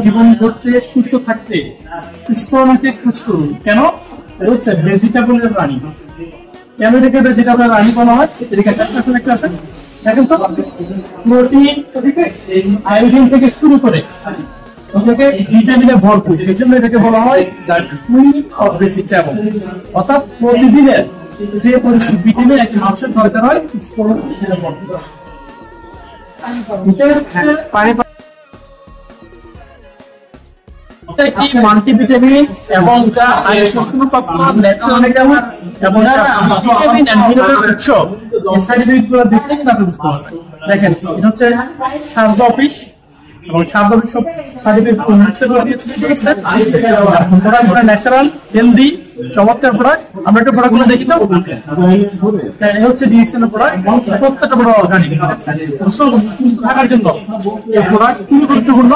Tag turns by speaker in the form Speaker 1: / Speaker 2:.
Speaker 1: জীবন করতে সুস্থ থাকতে স্পর্মকে খোঁজ করুন। কেন? হচ্ছে ভেজিটেবলের রানী। কেন এটাকে ভেজিটেবলের রানী বলা হয়? এদিকে একটা আছে দেখেন তো, প্রোটিন আয়োডিন থেকে শুরু করে এটাকে ভিটামিনে ভরপুর, এই জন্য এটাকে বলা হয় দ্য কুইন অফ ভেজিটেবল। অর্থাৎ প্রতিদিনের যে ভিটামিন একটা মানুষের দরকার হয় সেটা ভরপুর। কি মাল্টিভিটামিন এবং এটা শোষণপ্রাপ্ত ন্যাচারাল ভিটামিন এবং ভিটামিন এন্ড মিনারেল উৎস। এই সার্টিফিকেটগুলো দেখলে কিন্তু আপনি বুঝতে পারবেন। দেখেন এটা হচ্ছে স্বাস্থ্য অফিস এবং স্বাস্থ্য অফিস সব সার্টিফিকেটগুলো দিয়েছে। প্রোডাক্টগুলো ন্যাচারাল, হেলদি, চমৎকার প্রোডাক্ট। আমরা একটা প্রোডাক্টগুলো দেখি তো, এই হচ্ছে ডিএক্সএন এর প্রোডাক্ট। প্রত্যেকটা প্রোডাক্ট অর্গানিক। সুস্থ থাকার জন্য এই প্রোডাক্ট খুবই গুরুত্বপূর্ণ।